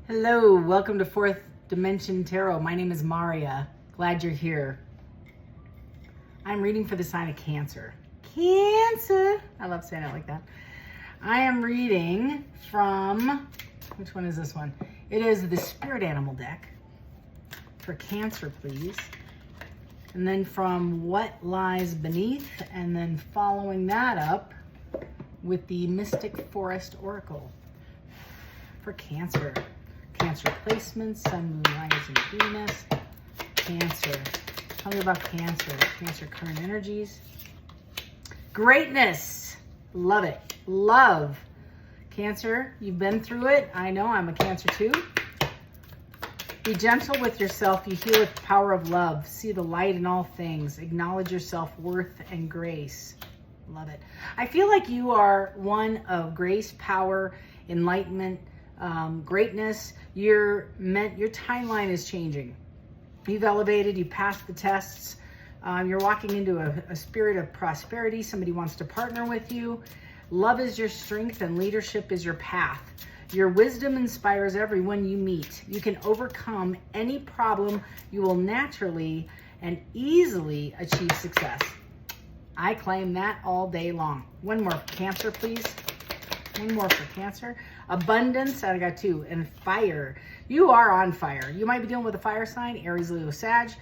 Hello, welcome to Fourth Dimension Tarot. My name is Maria. Glad you're here. I'm reading for the sign of Cancer. Cancer! I love saying it like that. I am reading from, which one is this one? It is the Spirit Animal deck for Cancer, please. And then from What Lies Beneath, and then following that up with the Mystic Forest Oracle for Cancer. Cancer placements, Sun, Moon, Rising, Venus, Cancer. Tell me about Cancer. Cancer current energies. Greatness. Love it. Love. Cancer, you've been through it. I know, I'm a Cancer too. Be gentle with yourself. You heal with the power of love. See the light in all things. Acknowledge your self-worth and grace. Love it. I feel like you are one of grace, power, enlightenment, greatness. Your timeline is changing. You've elevated, you passed the tests. You're walking into a spirit of prosperity. Somebody wants to partner with you. Love is your strength and leadership is your path. Your wisdom inspires everyone you meet. You can overcome any problem. You will naturally and easily achieve success. I claim that all day long. One more for Cancer, please. One more for Cancer. Abundance, I got two. And fire. You are on fire. You might be dealing with a fire sign, Aries, Leo, Sag.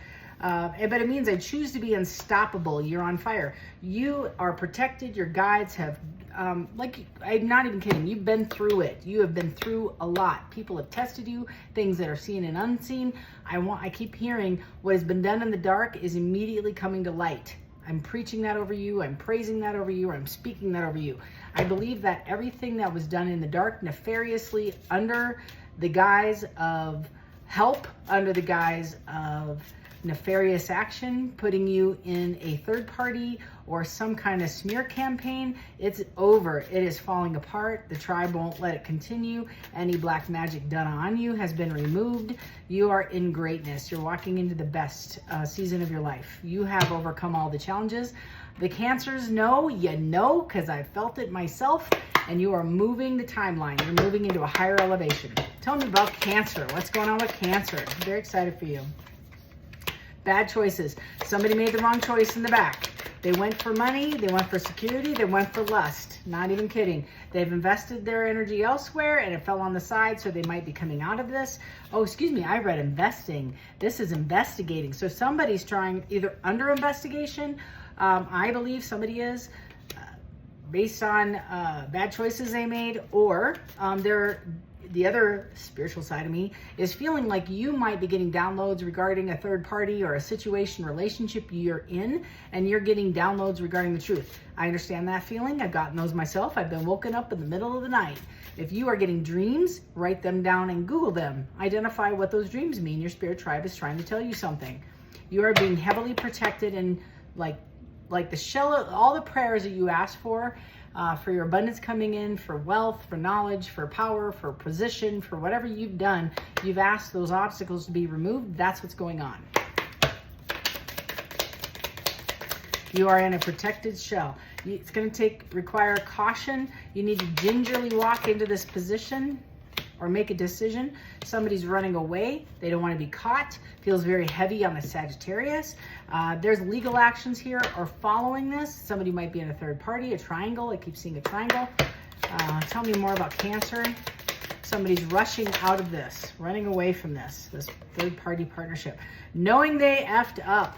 But it means I choose to be unstoppable. You're on fire. You are protected. Your guides have, I'm not even kidding. You've been through it. You have been through a lot. People have tested you, things that are seen and unseen. I keep hearing what has been done in the dark is immediately coming to light. I'm preaching that over you. I'm praising that over you. I'm speaking that over you. I believe that everything that was done in the dark, nefariously, under the guise of help, under the guise of nefarious action, putting you in a third party or some kind of smear campaign, it's over. It is falling apart. The tribe won't let it continue. Any black magic done on you has been removed. You are in greatness. You're walking into the best season of your life. You have overcome all the challenges. The Cancers know, you know, because I felt it myself, and you are moving the timeline. You're moving into a higher elevation. Tell me about Cancer. What's going on with Cancer? I'm very excited for you. Bad choices. Somebody made the wrong choice in the back. They went for money, they went for security, they went for lust. Not even kidding. They've invested their energy elsewhere and it fell on the side, so they might be coming out of this. Oh, excuse me, I read investing. This is investigating. So somebody's trying, either under investigation, I believe somebody is, based on bad choices they made, or the other spiritual side of me is feeling like you might be getting downloads regarding a third party or a situation, relationship you're in, and you're getting downloads regarding the truth. I understand that feeling. I've gotten those myself. I've been woken up in the middle of the night. If you are getting dreams, write them down and Google them. Identify what those dreams mean. Your spirit tribe is trying to tell you something. You are being heavily protected, and like the shell of all the prayers that you asked for your abundance coming in, for wealth, for knowledge, for power, for position, for whatever you've done, you've asked those obstacles to be removed. That's what's going on. You are in a protected shell. It's going to require caution. You need to gingerly walk into this position or make a decision. Somebody's running away. They don't want to be caught. Feels very heavy on the Sagittarius. There's legal actions here or following this. Somebody might be in a third party, a triangle. I keep seeing a triangle. Tell me more about Cancer. Somebody's rushing out of this, running away from this third party partnership. Knowing they effed up.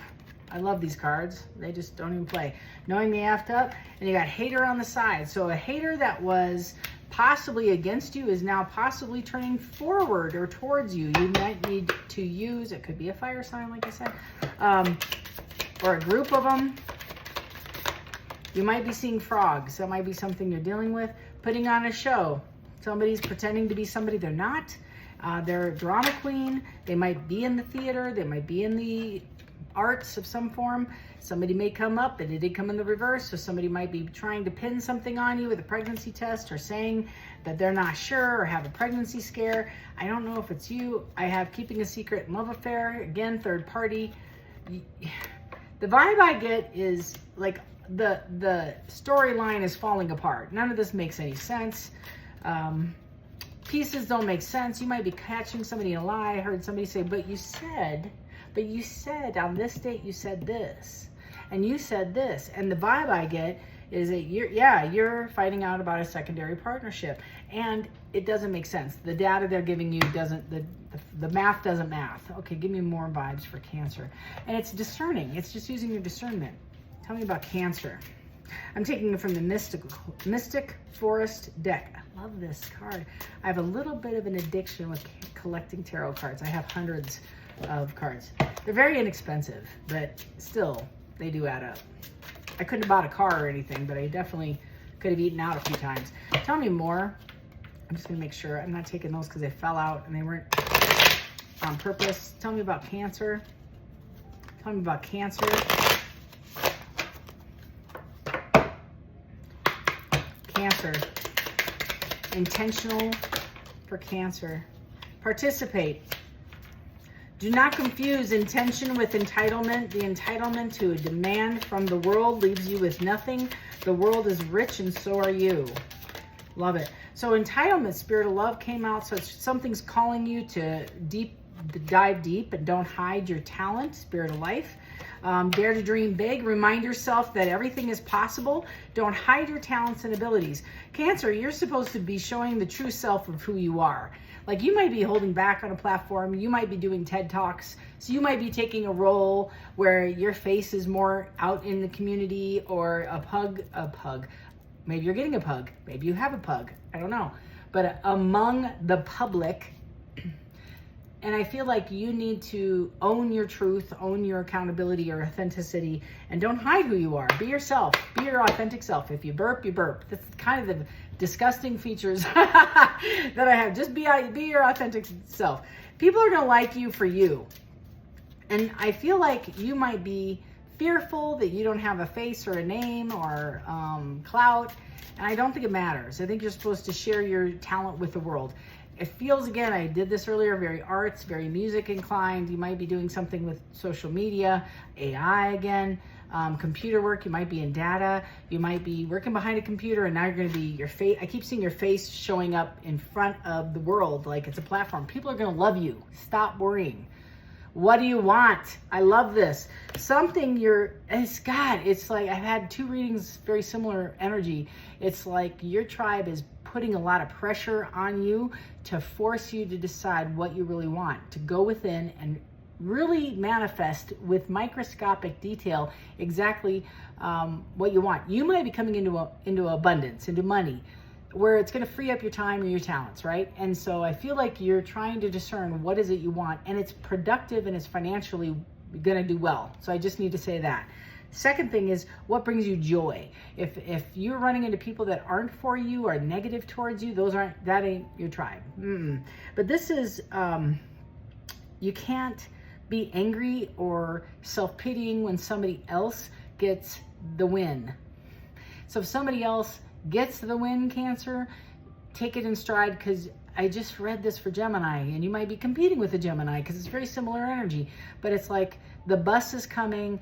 I love these cards. They just don't even play. Knowing they effed up. And you got hater on the side. So a hater that was possibly against you is now possibly turning forward or towards you. You might need to use, it could be a fire sign, like I said, or a group of them. You might be seeing frogs. That might be something you're dealing with. Putting on a show. Somebody's pretending to be somebody they're not. They're a drama queen. They might be in the theater. They might be in the arts of some form. Somebody may come up, and it did come in the reverse, so somebody might be trying to pin something on you with a pregnancy test, or saying that they're not sure or have a pregnancy scare. I don't know if it's you. I have keeping a secret love affair. Again, third party. The vibe I get is like the storyline is falling apart. None of this makes any sense. pieces don't make sense. You might be catching somebody in a lie. I heard somebody say, but you said on this date, you said this, and you said this. And the vibe I get is that you're finding out about a secondary partnership, and it doesn't make sense. The data they're giving you doesn't, the math doesn't math. Okay, give me more vibes for Cancer. And it's discerning. It's just using your discernment. Tell me about Cancer. I'm taking it from the Mystic Forest deck. I love this card. I have a little bit of an addiction with collecting tarot cards. I have hundreds of cards. They're very inexpensive, but still, they do add up. I couldn't have bought a car or anything, but I definitely could have eaten out a few times. Tell me more. I'm just gonna make sure I'm not taking those because they fell out and they weren't on purpose. Tell me about Cancer. Tell me about Cancer. Cancer. Intentional for Cancer. Participate. Do not confuse intention with entitlement. The entitlement to a demand from the world leaves you with nothing. The world is rich and so are you. Love it. So entitlement, Spirit of Love came out. So something's calling you to dive deep and don't hide your talent, Spirit of Life. Dare to dream big. Remind yourself that everything is possible. Don't hide your talents and abilities. Cancer, you're supposed to be showing the true self of who you are. Like, you might be holding back on a platform. You might be doing TED Talks. So you might be taking a role where your face is more out in the community, or a pug. Maybe you're getting a pug. Maybe you have a pug. I don't know. But among the public. And I feel like you need to own your truth, own your accountability, your authenticity, and don't hide who you are. Be yourself. Be your authentic self. If you burp, you burp. That's kind of the disgusting features that I have. Just be your authentic self. People are going to like you for you. And I feel like you might be fearful that you don't have a face or a name or clout. And I don't think it matters. I think you're supposed to share your talent with the world. It feels, again, I did this earlier, very arts, very music inclined. You might be doing something with social media, AI again, computer work. You might be in data. You might be working behind a computer, and now you're going to be your face. I keep seeing your face showing up in front of the world like it's a platform. People are going to love you. Stop worrying. What do you want? I love this. Something it's like, I've had 2 readings, very similar energy. It's like your tribe is putting a lot of pressure on you to force you to decide what you really want, to go within and really manifest with microscopic detail exactly what you want. You might be coming into abundance, into money, where it's going to free up your time or your talents, right? And so I feel like you're trying to discern what is it you want, and it's productive and it's financially going to do well. So I just need to say that. Second thing is, what brings you joy? If you're running into people that aren't for you or negative towards you, that ain't your tribe. But this is, you can't be angry or self-pitying when somebody else gets the win. So if somebody else gets the win, Cancer, take it in stride, because I just read this for Gemini, and you might be competing with a Gemini because it's very similar energy. But it's like the bus is coming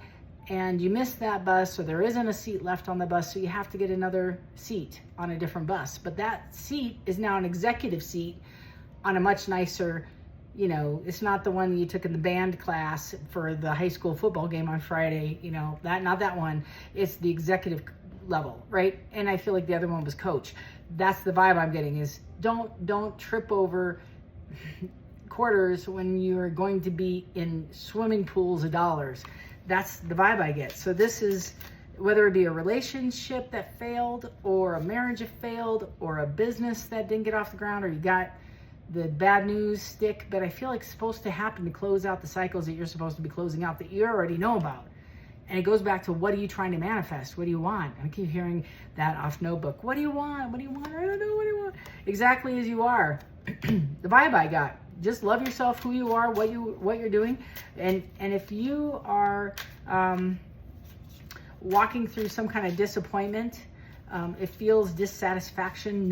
and you missed that bus, or there isn't a seat left on the bus, so you have to get another seat on a different bus. But that seat is now an executive seat on a much nicer, it's not the one you took in the band class for the high school football game on Friday, not that one. It's the executive level, right? And I feel like the other one was coach. That's the vibe I'm getting, is don't trip over quarters when you're going to be in swimming pools of dollars. That's the vibe I get. So this is, whether it be a relationship that failed, or a marriage that failed, or a business that didn't get off the ground, or you got the bad news stick, but I feel like it's supposed to happen to close out the cycles that you're supposed to be closing out, that you already know about. And it goes back to, what are you trying to manifest? What do you want? I keep hearing that off Notebook. What do you want? What do you want? I don't know. What do you want? Exactly as you are. The vibe I got. Just love yourself, who you are, what you're doing. And if you are walking through some kind of disappointment, it feels dissatisfaction,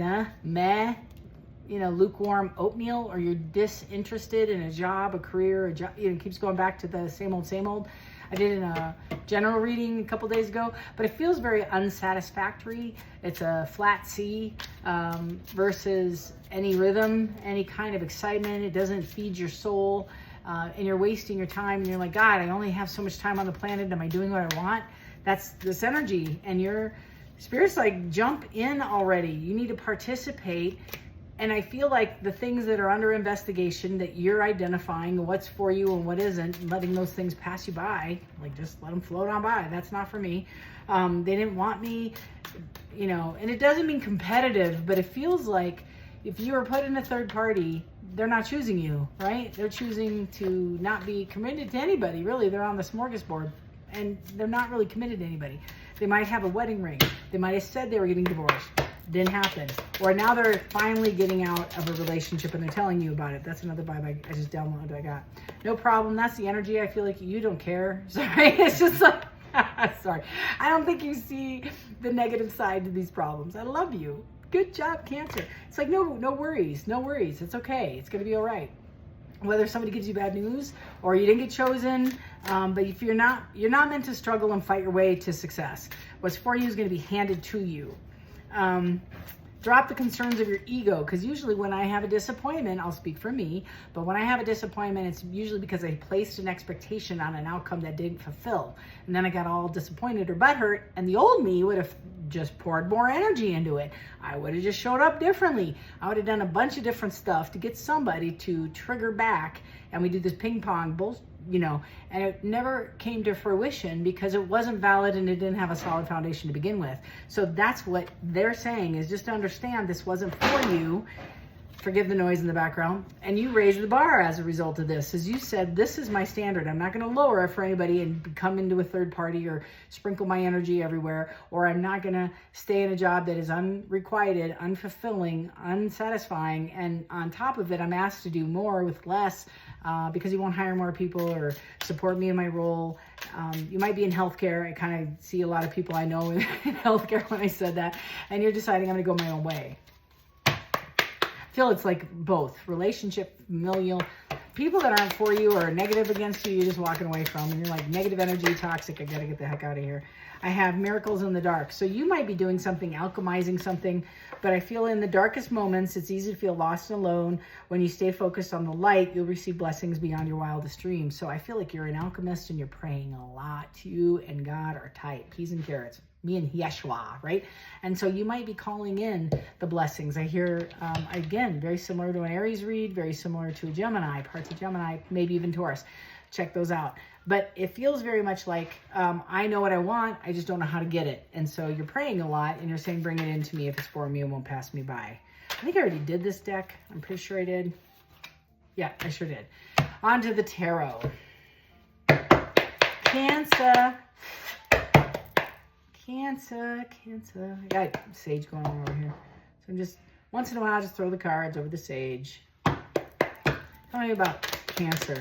lukewarm oatmeal, or you're disinterested in a job, a career, it keeps going back to the same old. I did a general reading a couple days ago, but it feels very unsatisfactory. It's a flat C versus any rhythm, any kind of excitement. It doesn't feed your soul, and you're wasting your time, and you're like, God, I only have so much time on the planet. Am I doing what I want? That's this energy, and your spirit's like, jump in already. You need to participate. And I feel like the things that are under investigation, that you're identifying what's for you and what isn't, letting those things pass you by, like just let them float on by. That's not for me. They didn't want me, you know, and it doesn't mean competitive, but it feels like if you were put in a third party, they're not choosing you, right? They're choosing to not be committed to anybody, really. They're on the smorgasbord, and they're not really committed to anybody. They might have a wedding ring. They might have said they were getting divorced. Didn't happen. Or now they're finally getting out of a relationship and they're telling you about it. That's another vibe I just downloaded. I got no problem. That's the energy. I feel like you don't care. Sorry. It's just like, sorry. I don't think you see the negative side to these problems. I love you. Good job, Cancer. It's like, no worries. No worries. It's okay. It's going to be all right. Whether somebody gives you bad news or you didn't get chosen, but if you're not meant to struggle and fight your way to success. What's for you is going to be handed to you. Drop the concerns of your ego, because usually when I have a disappointment, I'll speak for me, but when I have a disappointment, it's usually because I placed an expectation on an outcome that didn't fulfill, and then I got all disappointed or butthurt, and the old me would have just poured more energy into it. I would have just showed up differently. I would have done a bunch of different stuff to get somebody to trigger back, and we do this ping pong bullshit, you know, and it never came to fruition because it wasn't valid and it didn't have a solid foundation to begin with. So that's what they're saying, is just to understand this wasn't for you. Forgive the noise in the background. And you raised the bar as a result of this. As you said, this is my standard. I'm not going to lower it for anybody and come into a third party or sprinkle my energy everywhere. Or I'm not going to stay in a job that is unrequited, unfulfilling, unsatisfying. And on top of it, I'm asked to do more with less because you won't hire more people or support me in my role. You might be in healthcare. I kind of see a lot of people I know in healthcare when I said that. And you're deciding I'm going to go my own way. I feel it's like both relationship, familial, people that aren't for you or negative against you, you're just walking away from, and you're like, negative energy, toxic, I gotta get the heck out of here. I have miracles in the dark. So you might be doing something, alchemizing something, but I feel in the darkest moments, it's easy to feel lost and alone. When you stay focused on the light, you'll receive blessings beyond your wildest dreams. So I feel like you're an alchemist and you're praying a lot. You and God are tight, peas and carrots. Me and Yeshua, right? And so you might be calling in the blessings. I hear, again, very similar to an Aries read, very similar to a Gemini, parts of Gemini, maybe even Taurus. Check those out. But it feels very much like I know what I want, I just don't know how to get it. And so you're praying a lot and you're saying, bring it into me if it's for me and won't pass me by. I think I already did this deck. I'm pretty sure I did. Yeah, I sure did. On to the tarot. Cancer. Cancer. I got sage going on over here. So I'm just, once in a while, just throw the cards over the sage. Tell me about Cancer.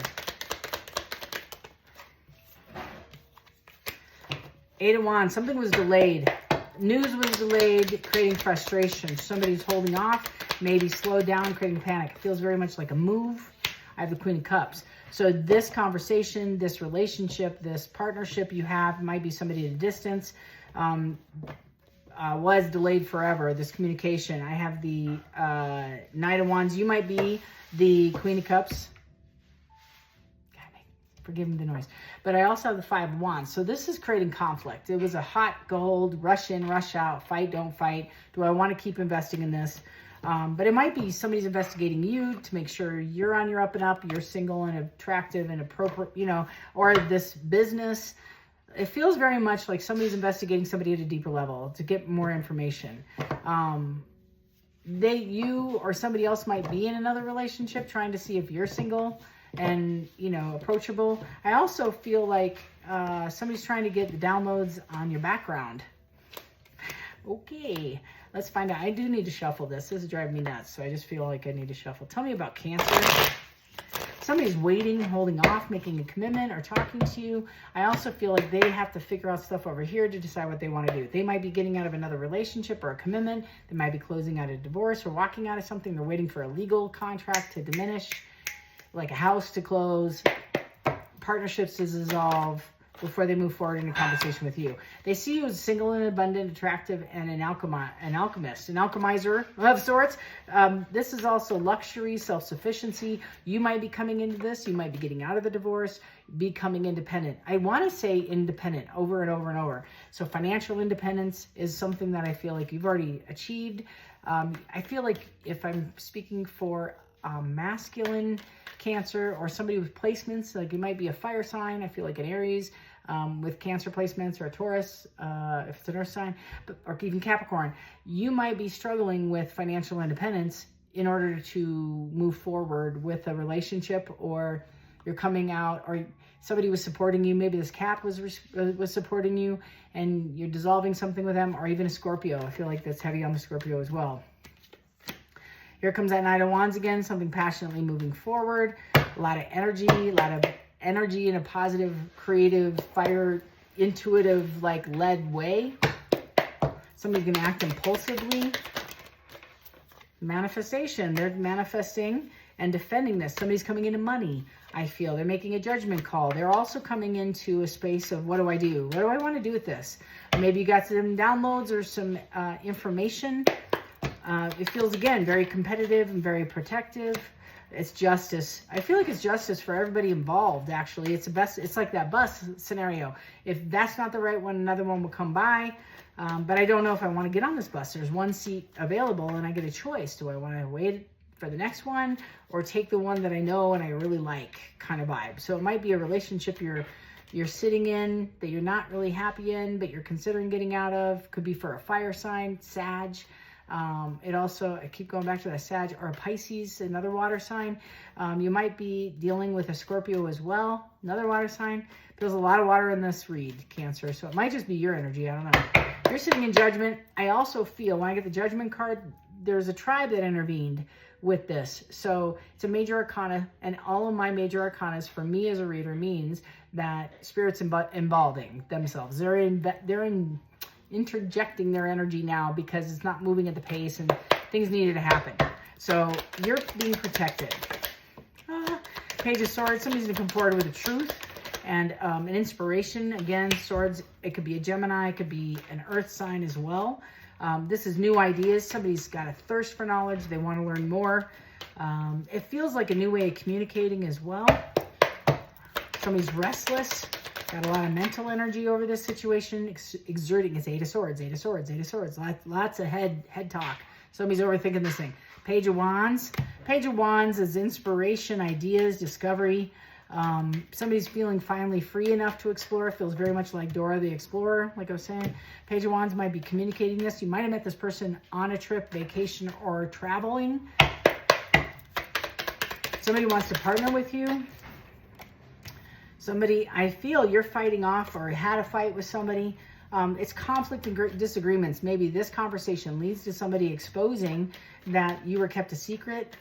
8 of Wands. Something was delayed. News was delayed, creating frustration. Somebody's holding off, maybe slowed down, creating panic. It feels very much like a move. I have the Queen of Cups. So this conversation, this relationship, this partnership you have might be somebody at a distance. Was delayed forever, this communication. I have the Knight of Wands. You might be the Queen of Cups. God, forgive me the noise. But I also have the 5 of Wands. So this is creating conflict. It was a hot gold, rush in, rush out, fight, don't fight. Do I want to keep investing in this? But it might be somebody's investigating you to make sure you're on your up and up, you're single and attractive and appropriate, you know, or this business. It feels very much like somebody's investigating somebody at a deeper level to get more information. You or somebody else might be in another relationship trying to see if you're single and, you know, approachable. I also feel like somebody's trying to get the downloads on your background. Okay, let's find out. I do need to shuffle this. This is driving me nuts, so I just feel like I need to shuffle. Tell me about Cancer. Somebody's waiting, holding off, making a commitment, or talking to you. I also feel like they have to figure out stuff over here to decide what they want to do. They might be getting out of another relationship or a commitment. They might be closing out a divorce or walking out of something. They're waiting for a legal contract to diminish, like a house to close, partnerships to dissolve, before they move forward in a conversation with you. They see you as single and abundant, attractive, and an alchemist, an alchemizer of sorts. This is also luxury, self-sufficiency. You might be coming into this. You might be getting out of the divorce, becoming independent. I want to say independent over and over and over. So financial independence is something that I feel like you've already achieved. I feel like if I'm speaking for masculine Cancer or somebody with placements, like you might be a fire sign, I feel like an Aries, with Cancer placements, or a Taurus, if it's an earth sign, or even Capricorn, you might be struggling with financial independence in order to move forward with a relationship, or you're coming out, or somebody was supporting you. Maybe this Cap was supporting you and you're dissolving something with them, or even a Scorpio. I feel like that's heavy on the Scorpio as well. Here comes that Knight of Wands again, something passionately moving forward, a lot of energy in a positive, creative, fire, intuitive, like led way. Somebody's going to act impulsively. Manifestation, they're manifesting and defending this. Somebody's coming into money, I feel. They're making a judgment call. They're also coming into a space of, what do I do? What do I want to do with this? Maybe you got some downloads or some information. It feels, again, very competitive and very protective. It's justice. I feel like it's justice for everybody involved, actually. It's like that bus scenario. If that's not the right one, another one will come by. But I don't know if I want to get on this bus. There's one seat available and I get a choice. Do I want to wait for the next one or take the one that I know and I really like kind of vibe? So it might be a relationship you're sitting in that you're not really happy in, but you're considering getting out of. Could be for a fire sign, Sag. It also, I keep going back to that Sag, or a Pisces, another water sign. You might be dealing with a Scorpio as well, another water sign. There's a lot of water in this read, Cancer, so it might just be your energy. I don't know. You're sitting in Judgment. I also feel, when I get the Judgment card, there's a tribe that intervened with this. So it's a major arcana, and all of my major arcanas for me as a reader means that Spirit's involving themselves. They're interjecting their energy now because it's not moving at the pace and things needed to happen. So you're being protected. Page of Swords, somebody's going to come forward with a truth and an inspiration. Again, Swords, it could be a Gemini, it could be an Earth sign as well. This is new ideas. Somebody's got a thirst for knowledge. They want to learn more. It feels like a new way of communicating as well. Somebody's restless. Got a lot of mental energy over this situation, exerting. It's Eight of Swords, Eight of Swords, Eight of Swords. Lots of head talk. Somebody's overthinking this thing. Page of Wands. Page of Wands is inspiration, ideas, discovery. Somebody's feeling finally free enough to explore. Feels very much like Dora the Explorer, like I was saying. Page of Wands might be communicating this. You might have met this person on a trip, vacation, or traveling. Somebody wants to partner with you. Somebody, I feel you're fighting off or had a fight with somebody. It's conflict and disagreements. Maybe this conversation leads to somebody exposing that you were kept a secret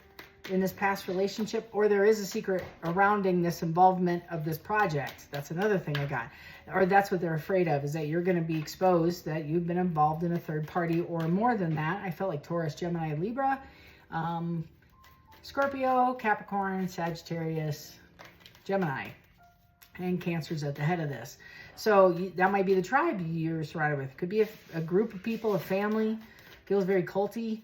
in this past relationship, or there is a secret surrounding this involvement of this project. That's another thing I got. Or that's what they're afraid of, is that you're going to be exposed that you've been involved in a third party, or more than that. I felt like Taurus, Gemini, Libra, Scorpio, Capricorn, Sagittarius, Gemini. And Cancer's at the head of this. So that might be the tribe you're surrounded with. It could be a group of people, a family. Feels very culty.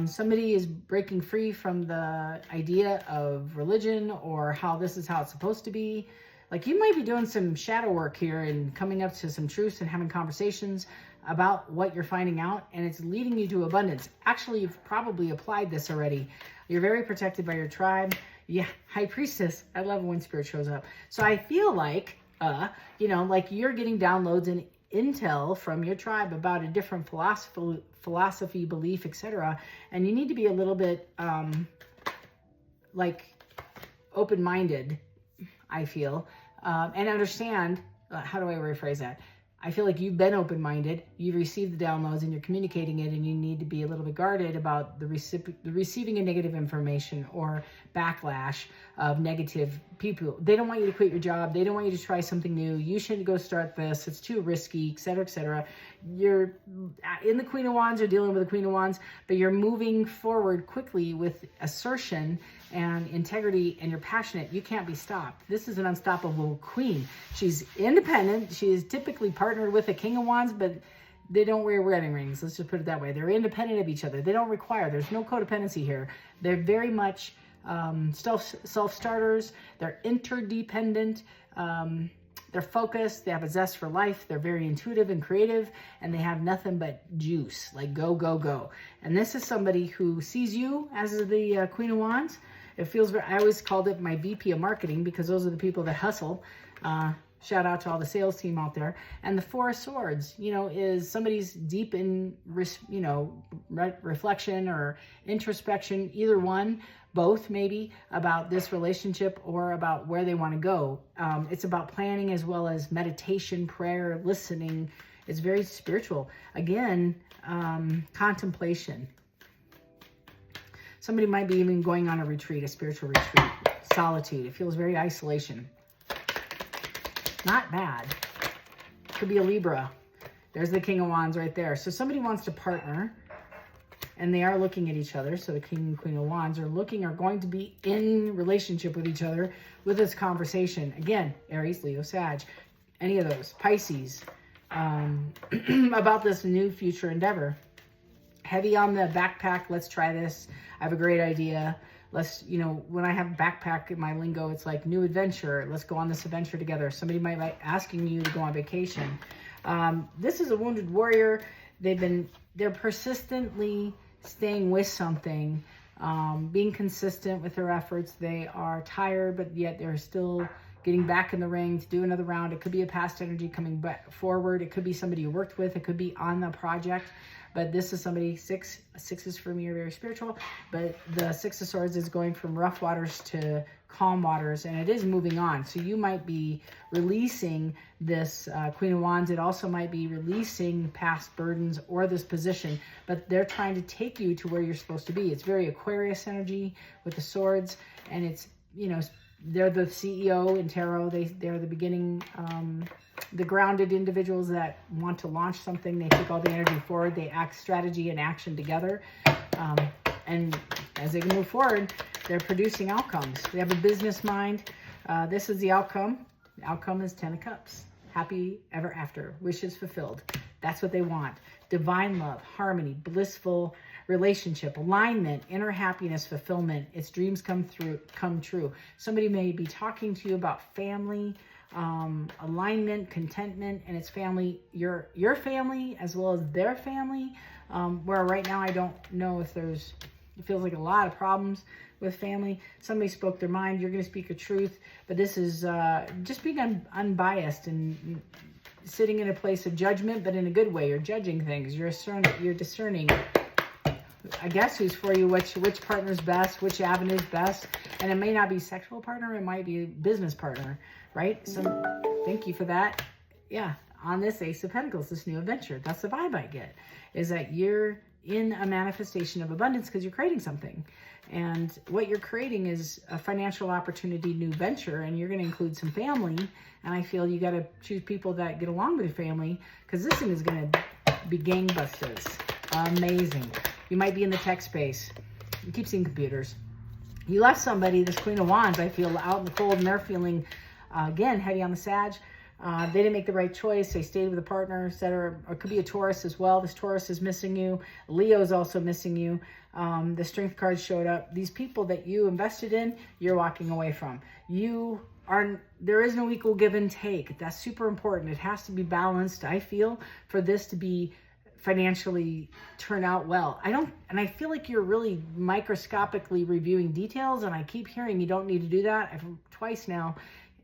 Somebody is breaking free from the idea of religion or how this is how it's supposed to be. Like, you might be doing some shadow work here and coming up to some truths and having conversations about what you're finding out, and it's leading you to abundance. Actually, you've probably applied this already. You're very protected by your tribe. Yeah, High Priestess. I love when Spirit shows up. So I feel like, like you're getting downloads and intel from your tribe about a different philosophy, belief, etc. And you need to be a little bit, open-minded, I feel, and understand, how do I rephrase that? I feel like you've been open-minded, you've received the downloads and you're communicating it, and you need to be a little bit guarded about the receiving of negative information or backlash of negative people. They don't want you to quit your job. They don't want you to try something new. You shouldn't go start this. It's too risky, etc., etc. You're in the Queen of Wands or dealing with the Queen of Wands, but you're moving forward quickly with assertion and integrity, and you're passionate. You can't be stopped. This is an unstoppable queen. She's independent. She is typically partnered with a King of Wands, but they don't wear wedding rings. Let's just put it that way. They're independent of each other. They don't require. There's no codependency here. They're very much self-starters. They're interdependent. They're focused. They have a zest for life. They're very intuitive and creative, and they have nothing but juice, like go, go, go. And this is somebody who sees you as the Queen of Wands. It feels very, I always called it my VP of marketing, because those are the people that hustle. Shout out to all the sales team out there. And the Four of Swords, you know, is somebody's deep in, you know, reflection or introspection, either one, both maybe, about this relationship or about where they want to go. It's about planning as well as meditation, prayer, listening. It's very spiritual. Again, contemplation. Somebody might be even going on a retreat, a spiritual retreat. Solitude. It feels very isolation. Not bad. Could be a Libra. There's the King of Wands right there. So somebody wants to partner, and they are looking at each other. So the King and Queen of Wands are going to be in relationship with each other with this conversation. Again, Aries, Leo, Sag, any of those. Pisces, about this new future endeavor. Heavy on the backpack. Let's try this. I have a great idea. Let's, you know, when I have backpack in my lingo, it's like new adventure. Let's go on this adventure together. Somebody might be asking you to go on vacation. This is a wounded warrior. They're persistently staying with something, being consistent with their efforts. They are tired, but yet they're still getting back in the ring to do another round. It could be a past energy coming back forward. It could be somebody you worked with. It could be on the project. But this is somebody, sixes for me are very spiritual, but the Six of Swords is going from rough waters to calm waters, and it is moving on. So you might be releasing this Queen of Wands. It also might be releasing past burdens or this position, but they're trying to take you to where you're supposed to be. It's very Aquarius energy with the swords, and it's, you know, they're the CEO in tarot. They're the beginning, the grounded individuals that want to launch something. They take all the energy forward. They act strategy and action together. And as they move forward, they're producing outcomes. They have a business mind. This is the outcome. The outcome is 10 of Cups. Happy ever after. Wishes fulfilled. That's what they want. Divine love, harmony, blissful relationship, alignment, inner happiness, fulfillment. Its dreams come true. Somebody may be talking to you about family, alignment, contentment, and it's family, your family as well as their family. Where right now I don't know if it feels like a lot of problems with family. Somebody spoke their mind. You're going to speak a truth, but this is just being unbiased and sitting in a place of judgment, but in a good way. You're judging things. You're discerning. I guess who's for you, which partner's best, which avenue is best. And it may not be sexual partner, it might be business partner, right? So thank you for that. Yeah, on this Ace of Pentacles, this new adventure, that's the vibe I get, is that you're in a manifestation of abundance because you're creating something. And what you're creating is a financial opportunity, new venture, and you're going to include some family. And I feel you got to choose people that get along with your family, because this thing is going to be gangbusters. Amazing. You might be in the tech space. You keep seeing computers. You left somebody, this Queen of Wands, I feel, out in the cold, and they're feeling, again, heavy on the Sag. They didn't make the right choice. They stayed with a partner, etc. Or it could be a Taurus as well. This Taurus is missing you. Leo is also missing you. The Strength cards showed up. These people that you invested in, you're walking away from. There is no equal give and take. That's super important. It has to be balanced, I feel, for this to be financially turn out well. I feel like you're really microscopically reviewing details, and I keep hearing you don't need to do that. I've twice now,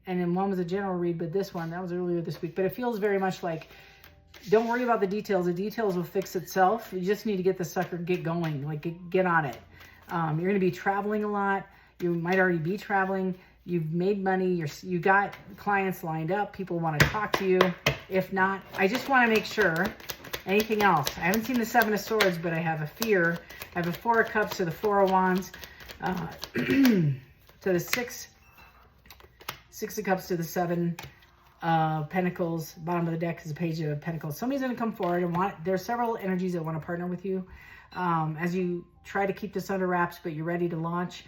and then one was a general read, but this one, that was earlier this week. But it feels very much like, don't worry about the details. The details will fix itself. You just need to get the sucker, get going, like get on it. You're going to be traveling a lot. You might already be traveling. You've made money. You got clients lined up. People want to talk to you. If not, I just want to make sure. Anything else? I haven't seen the Seven of Swords, but I have a fear. I have a Four of Cups to the Four of Wands, to the Six of Cups to the Seven Pentacles. Bottom of the deck is a Page of Pentacles. Somebody's going to come forward and there's several energies that want to partner with you as you try to keep this under wraps, but you're ready to launch.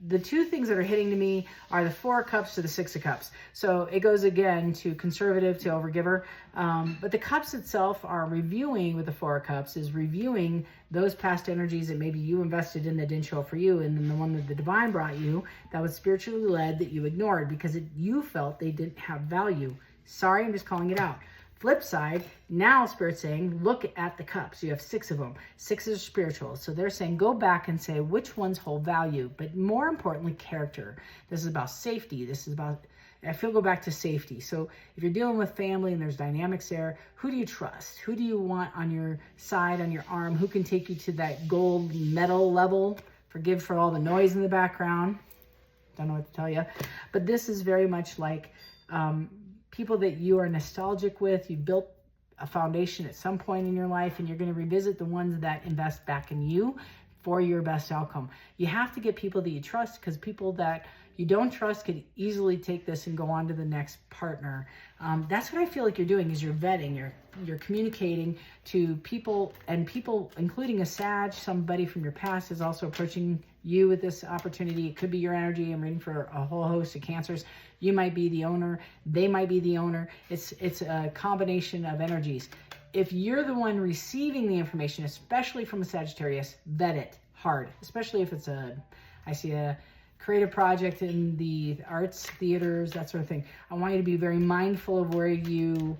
The two things that are hitting to me are the Four of Cups to the Six of Cups. So it goes again to conservative to overgiver. But the cups itself are reviewing, with the Four of Cups, is reviewing those past energies that maybe you invested in that didn't show up for you. And then the one that the divine brought you that was spiritually led that you ignored because you felt they didn't have value. Sorry, I'm just calling it out. Flip side, now Spirit's saying, look at the cups. You have 6 of them. 6 is spiritual. So they're saying, go back and say which ones hold value. But more importantly, character. This is about safety. This is about, I feel, go back to safety. So if you're dealing with family and there's dynamics there, who do you trust? Who do you want on your side, on your arm? Who can take you to that gold medal level? Forgive for all the noise in the background. Don't know what to tell you. But this is very much like people that you are nostalgic with. You built a foundation at some point in your life, and you're going to revisit the ones that invest back in you for your best outcome. You have to get people that you trust, because people that you don't trust could easily take this and go on to the next partner. That's what I feel like you're doing, is you're vetting, you're communicating to people, and people, including a Sag, somebody from your past is also approaching you with this opportunity. It could be your energy. I'm reading for a whole host of Cancers. You might be the owner. They might be the owner. It's a combination of energies. If you're the one receiving the information, especially from a Sagittarius, vet it hard, especially if it's I see a creative project in the arts, theaters, that sort of thing. I want you to be very mindful of where you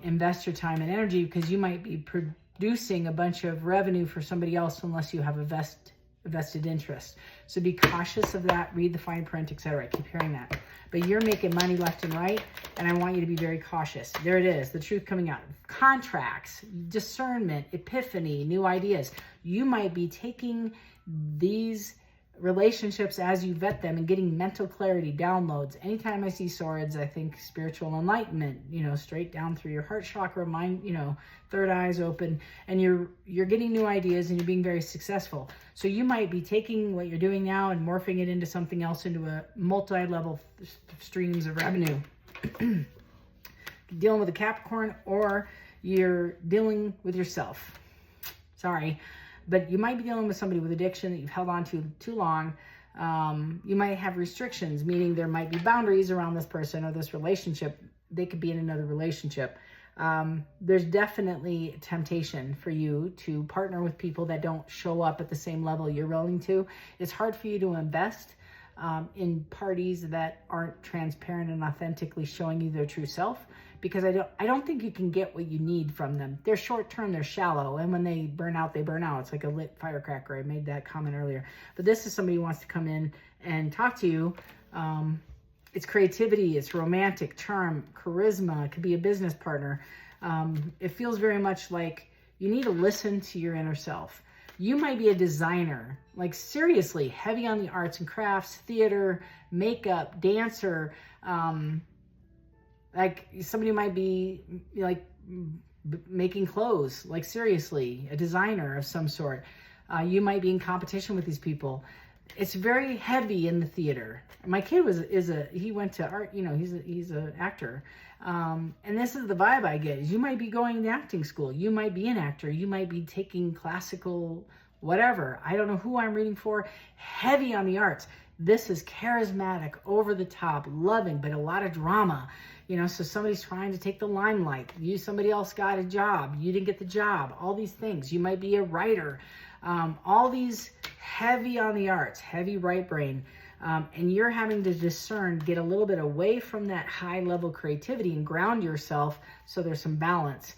invest your time and energy, because you might be producing a bunch of revenue for somebody else unless you have a vested interest. So be cautious of that. Read the fine print, etc. I keep hearing that. But you're making money left and right, and I want you to be very cautious. There it is, the truth coming out. Contracts, discernment, epiphany, new ideas. You might be taking these relationships as you vet them and getting mental clarity, downloads. Anytime I see swords, I think spiritual enlightenment, straight down through your heart chakra, mind, third eye's open, and you're getting new ideas and you're being very successful. So you might be taking what you're doing now and morphing it into something else, into a multi-level streams of revenue. Dealing with a Capricorn, or you're dealing with yourself. Sorry. But you might be dealing with somebody with addiction that you've held on to too long. You might have restrictions, meaning there might be boundaries around this person or this relationship. They could be in another relationship. There's definitely temptation for you to partner with people that don't show up at the same level you're willing to. It's hard for you to invest in parties that aren't transparent and authentically showing you their true self, because I don't think you can get what you need from them. They're short-term, they're shallow, and when they burn out, they burn out. It's like a lit firecracker. I made that comment earlier. But this is somebody who wants to come in and talk to you. It's creativity, it's romantic, charm, charisma. It could be a business partner. It feels very much like you need to listen to your inner self. You might be a designer, like seriously heavy on the arts and crafts, theater, makeup, dancer. Like somebody might be like making clothes, like seriously, a designer of some sort. You might be in competition with these people. It's very heavy in the theater. My kid he went to art, he's an actor. And this is the vibe I get, is you might be going to acting school. You might be an actor. You might be taking classical, whatever. I don't know who I'm reading for. Heavy on the arts. This is charismatic, over the top, loving, but a lot of drama. So somebody's trying to take the limelight. Somebody else got a job. You didn't get the job. All these things. You might be a writer. All these heavy on the arts, heavy right brain. And you're having to discern, get a little bit away from that high level creativity and ground yourself so there's some balance.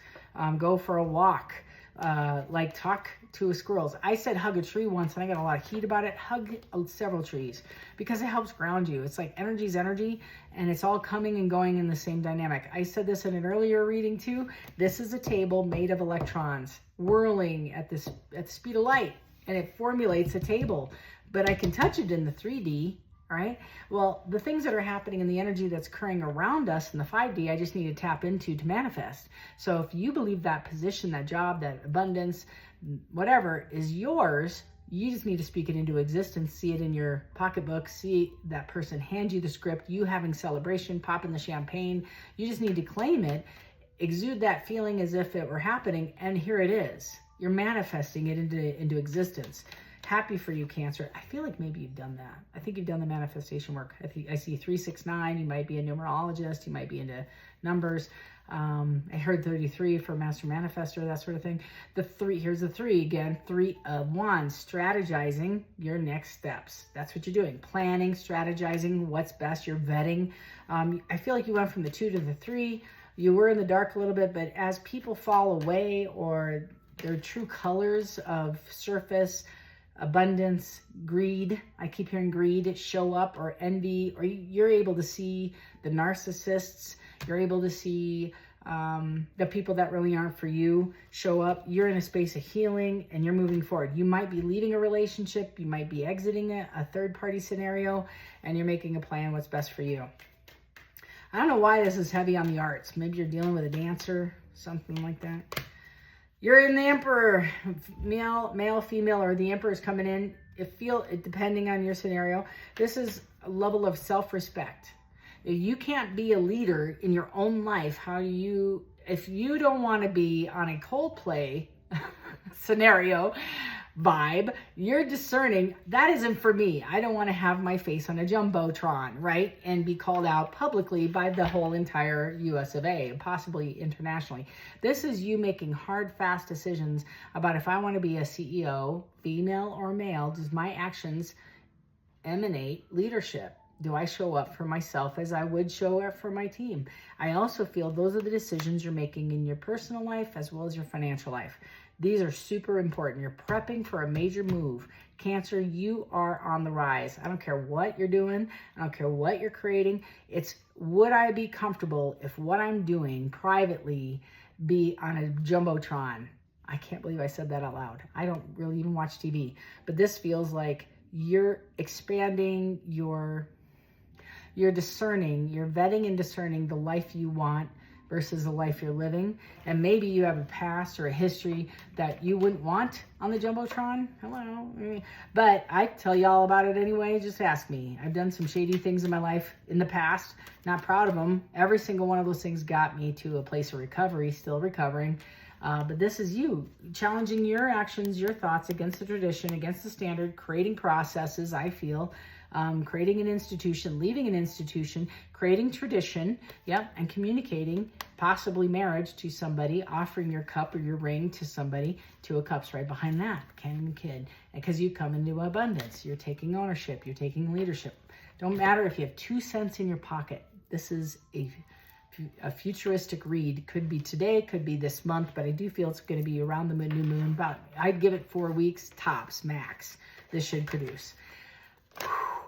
Go for a walk. Like talk to squirrels. I said hug a tree once and I got a lot of heat about it. Hug several trees, because it helps ground you. It's like energy's energy, and it's all coming and going in the same dynamic. I said this in an earlier reading too. This is a table made of electrons whirling at the speed of light, and it formulates a table. But I can touch it in the 3D, All right. Well, the things that are happening in the energy that's occurring around us in the 5D, I just need to tap into to manifest. So if you believe that position, that job, that abundance, whatever is yours, you just need to speak it into existence, see it in your pocketbook, see that person hand you the script, you having celebration, popping the champagne. You just need to claim it, exude that feeling as if it were happening, and here it is. You're manifesting it into existence. Happy for you, Cancer. I feel like maybe you've done that. I think you've done the manifestation work. I see 369. You might be a numerologist. You might be into numbers. I heard 33 for Master Manifestor, that sort of thing. Here's the 3 again. 3 of Wands, strategizing your next steps. That's what you're doing. Planning, strategizing what's best. You're vetting. I feel like you went from the 2 to the 3. You were in the dark a little bit, but as people fall away or their true colors of surface, abundance, greed, I keep hearing greed show up, or envy, or you're able to see the narcissists, you're able to see the people that really aren't for you show up. You're in a space of healing and you're moving forward. You might be leaving a relationship, you might be exiting a third-party scenario, and you're making a plan what's best for you. I don't know why this is heavy on the arts. Maybe you're dealing with a dancer, something like that. You're in the Emperor, male, female, or the Emperor is coming in. Depending on your scenario, this is a level of self-respect. If you can't be a leader in your own life, if you don't want to be on a Coldplay scenario vibe, you're discerning, that isn't for me. I don't want to have my face on a Jumbotron, right? And be called out publicly by the whole entire US of A, possibly internationally. This is you making hard, fast decisions about if I want to be a CEO, female or male, does my actions emanate leadership? Do I show up for myself as I would show up for my team? I also feel those are the decisions you're making in your personal life as well as your financial life. These are super important. You're prepping for a major move. Cancer, you are on the rise. I don't care what you're doing. I don't care what you're creating. It's, would I be comfortable if what I'm doing privately be on a Jumbotron? I can't believe I said that out loud. I don't really even watch TV. But this feels like you're expanding, you're discerning, you're vetting and discerning the life you want versus the life you're living. And maybe you have a past or a history that you wouldn't want on the Jumbotron. Hello. But I tell you all about it anyway. Just ask me. I've done some shady things in my life in the past. Not proud of them. Every single one of those things got me to a place of recovery, still recovering. But this is you challenging your actions, your thoughts against the tradition, against the standard, creating processes, I feel. Creating an institution, leaving an institution, creating tradition, and communicating, possibly marriage to somebody, offering your cup or your ring to somebody. 2 of Cups right behind that, Ken and Kid. Because you come into abundance. You're taking ownership. You're taking leadership. Don't matter if you have 2 cents in your pocket. This is a futuristic read. Could be today, could be this month, but I do feel it's going to be around the new moon. I'd give it 4 weeks, tops, max. This should produce.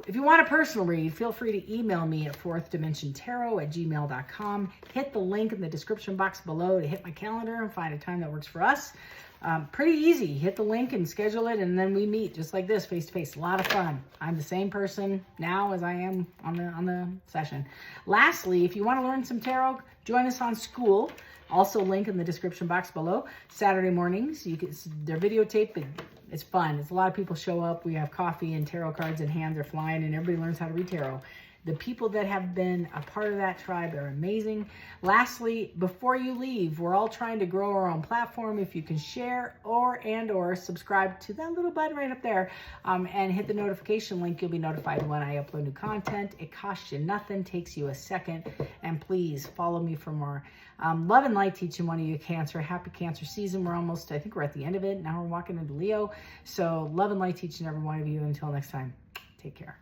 If you want a personal read, feel free to email me at fourthdimensiontarot@gmail.com. Hit the link in the description box below to hit my calendar and find a time that works for us. Pretty easy. Hit the link and schedule it, and then we meet just like this, face to face. A lot of fun. I'm the same person now as I am on the session. Lastly, if you want to learn some tarot, join us on School. Also, link in the description box below. Saturday mornings, they're videotaped, but it's fun. It's a lot of people show up. We have coffee and tarot cards in hand. They're flying, and everybody learns how to read tarot. The people that have been a part of that tribe are amazing. Lastly, before you leave, we're all trying to grow our own platform. If you can share or subscribe to that little button right up there and hit the notification link, you'll be notified when I upload new content. It costs you nothing, takes you a second. And please follow me for more. Love and light to each and one of you, Cancer. Happy Cancer season. I think we're at the end of it. Now we're walking into Leo. So love and light to each and every one of you. Until next time, take care.